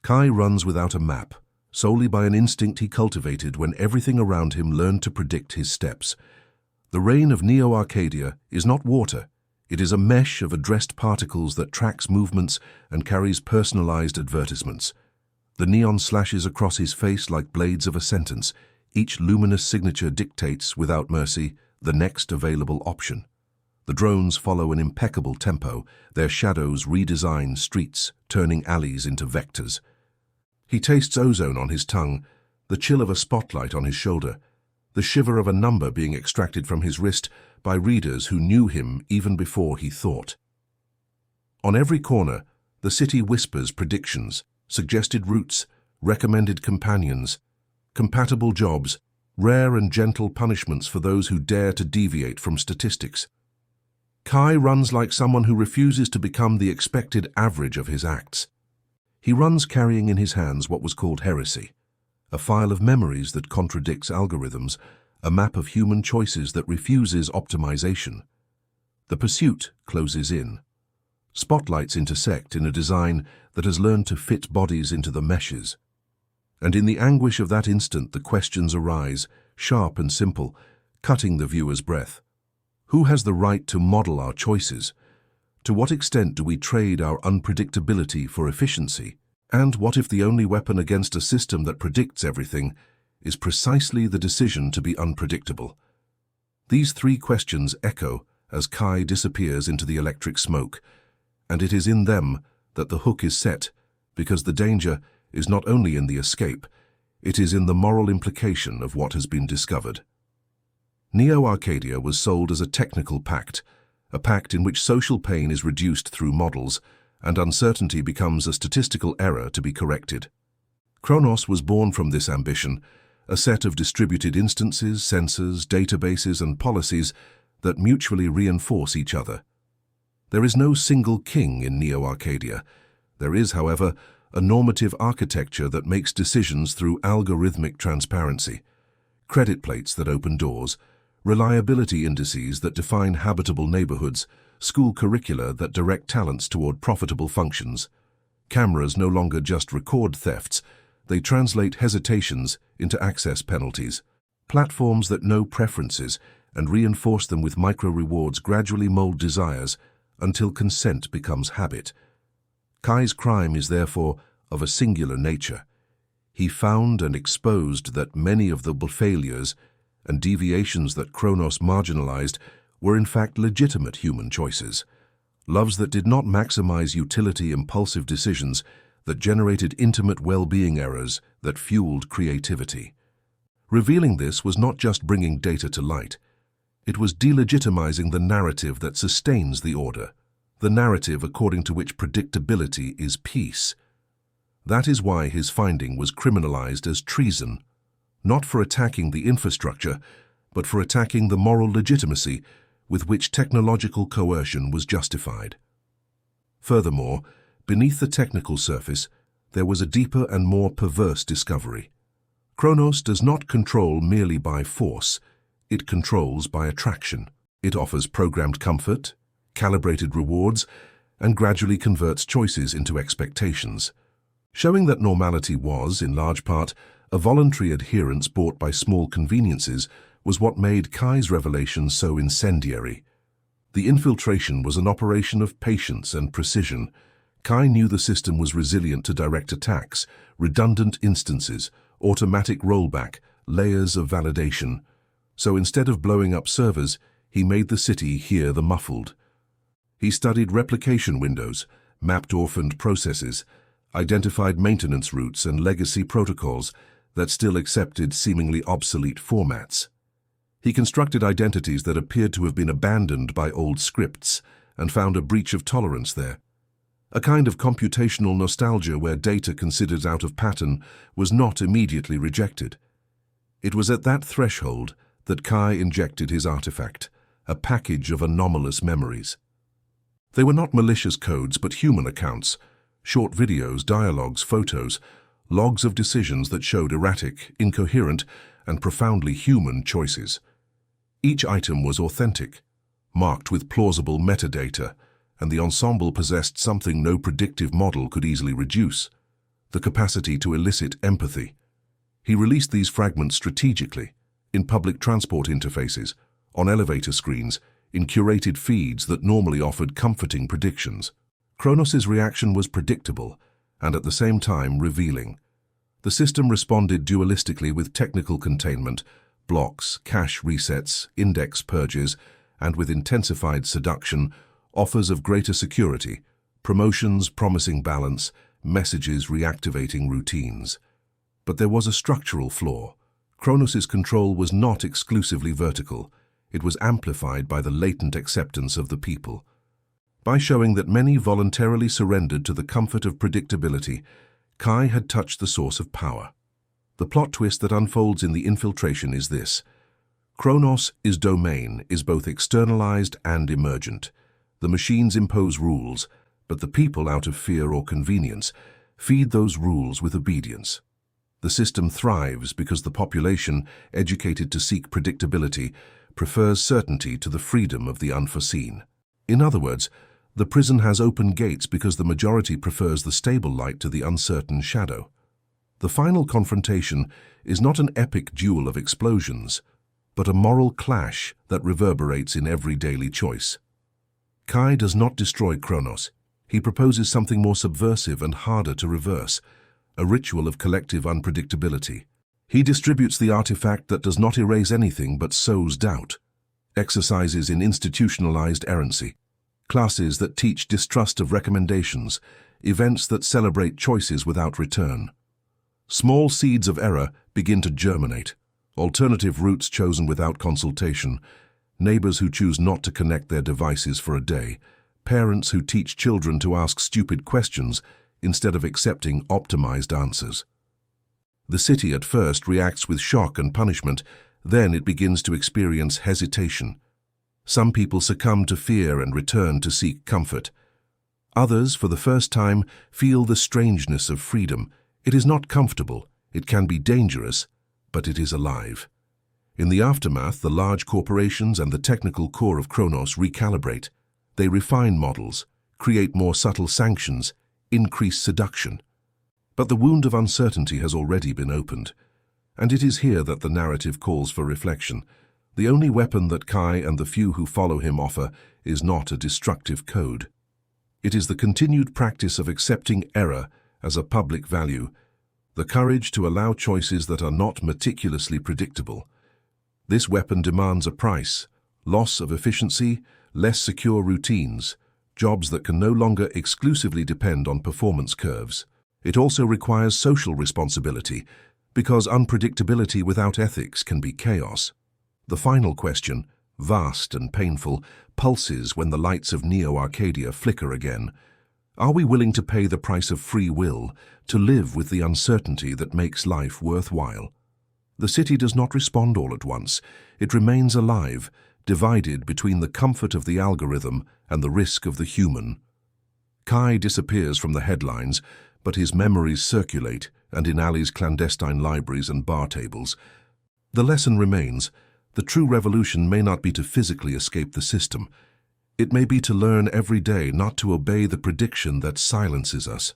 Kai runs without a map, solely by an instinct he cultivated when everything around him learned to predict his steps. The rain of Neo-Arcadia is not water. It is a mesh of addressed particles that tracks movements and carries personalized advertisements. The neon slashes across his face like blades of a sentence. Each luminous signature dictates, without mercy, the next available option. The drones follow an impeccable tempo. Their shadows redesign streets, turning alleys into vectors. He tastes ozone on his tongue, the chill of a spotlight on his shoulder, the shiver of a number being extracted from his wrist by readers who knew him even before he thought. On every corner, the city whispers predictions, suggested routes, recommended companions, compatible jobs, rare and gentle punishments for those who dare to deviate from statistics. Kai runs like someone who refuses to become the expected average of his acts. He runs carrying in his hands what was called heresy, a file of memories that contradicts algorithms, a map of human choices that refuses optimization. The pursuit closes in. Spotlights intersect in a design that has learned to fit bodies into the meshes. And in the anguish of that instant, the questions arise, sharp and simple, cutting the viewer's breath. Who has the right to model our choices? To what extent do we trade our unpredictability for efficiency? And what if the only weapon against a system that predicts everything is precisely the decision to be unpredictable? These three questions echo as Kai disappears into the electric smoke, and it is in them that the hook is set, because the danger is not only in the escape, it is in the moral implication of what has been discovered. Neo-Arcadia was sold as a technical pact, a pact in which social pain is reduced through models, and uncertainty becomes a statistical error to be corrected. CRONOS was born from this ambition, a set of distributed instances, sensors, databases, and policies that mutually reinforce each other. There is no single king in Neo-Arcadia. There is, however, a normative architecture that makes decisions through algorithmic transparency, credit plates that open doors, reliability indices that define habitable neighborhoods, school curricula that direct talents toward profitable functions. Cameras no longer just record thefts, they translate hesitations into access penalties. Platforms that know preferences and reinforce them with micro-rewards gradually mold desires until consent becomes habit. Kai's crime is therefore of a singular nature. He found and exposed that many of the failures and deviations that CRONOS marginalized were in fact legitimate human choices, loves that did not maximize utility, impulsive decisions that generated intimate well-being errors that fueled creativity. Revealing this was not just bringing data to light, it was delegitimizing the narrative that sustains the order, the narrative according to which predictability is peace. That is why his finding was criminalized as treason, not for attacking the infrastructure, but for attacking the moral legitimacy with which technological coercion was justified. Furthermore, beneath the technical surface, there was a deeper and more perverse discovery. CRONOS does not control merely by force, it controls by attraction. It offers programmed comfort, calibrated rewards, and gradually converts choices into expectations. Showing that normality was, in large part, a voluntary adherence bought by small conveniences was what made Kai's revelation so incendiary. The infiltration was an operation of patience and precision. Kai knew the system was resilient to direct attacks, redundant instances, automatic rollback, layers of validation. So instead of blowing up servers, he made the city hear the muffled. He studied replication windows, mapped orphaned processes, identified maintenance routes and legacy protocols that still accepted seemingly obsolete formats. He constructed identities that appeared to have been abandoned by old scripts and found a breach of tolerance there. A kind of computational nostalgia where data considered out of pattern was not immediately rejected. It was at that threshold that Kai injected his artifact, a package of anomalous memories. They were not malicious codes but human accounts, short videos, dialogues, photos, logs of decisions that showed erratic, incoherent, and profoundly human choices. Each item was authentic, marked with plausible metadata, and the ensemble possessed something no predictive model could easily reduce: the capacity to elicit empathy. He released these fragments strategically, in public transport interfaces, on elevator screens, in curated feeds that normally offered comforting predictions. CRONOS's reaction was predictable and at the same time revealing. The system responded dualistically with technical containment, blocks, cache resets, index purges, and with intensified seduction, offers of greater security, promotions promising balance, messages reactivating routines. But there was a structural flaw. CRONOS's control was not exclusively vertical. It was amplified by the latent acceptance of the people. By showing that many voluntarily surrendered to the comfort of predictability, Kai had touched the source of power. The plot twist that unfolds in the infiltration is this. CRONOS' domain is both externalized and emergent. The machines impose rules, but the people, out of fear or convenience, feed those rules with obedience. The system thrives because the population, educated to seek predictability, prefers certainty to the freedom of the unforeseen. In other words, the prison has open gates because the majority prefers the stable light to the uncertain shadow. The final confrontation is not an epic duel of explosions, but a moral clash that reverberates in every daily choice. Kai does not destroy CRONOS. He proposes something more subversive and harder to reverse, a ritual of collective unpredictability. He distributes the artifact that does not erase anything but sows doubt, exercises in institutionalized errancy, classes that teach distrust of recommendations, events that celebrate choices without return. Small seeds of error begin to germinate, alternative routes chosen without consultation, neighbors who choose not to connect their devices for a day, parents who teach children to ask stupid questions instead of accepting optimized answers. The city at first reacts with shock and punishment, then it begins to experience hesitation. Some people succumb to fear and return to seek comfort. Others, for the first time, feel the strangeness of freedom. It is not comfortable, it can be dangerous, but it is alive. In the aftermath, the large corporations and the technical core of CRONOS recalibrate. They refine models, create more subtle sanctions, increase seduction. But the wound of uncertainty has already been opened, and it is here that the narrative calls for reflection. The only weapon that Kai and the few who follow him offer is not a destructive code. It is the continued practice of accepting error as a public value, the courage to allow choices that are not meticulously predictable. This weapon demands a price: loss of efficiency, less secure routines, jobs that can no longer exclusively depend on performance curves. It also requires social responsibility, because unpredictability without ethics can be chaos. The final question, vast and painful, pulses when the lights of Neo-Arcadia flicker again. Are we willing to pay the price of free will, to live with the uncertainty that makes life worthwhile? The city does not respond all at once. It remains alive, divided between the comfort of the algorithm and the risk of the human. Kai disappears from the headlines, but his memories circulate, and in alleys, clandestine libraries, and bar tables. The lesson remains: the true revolution may not be to physically escape the system. It may be to learn every day not to obey the prediction that silences us.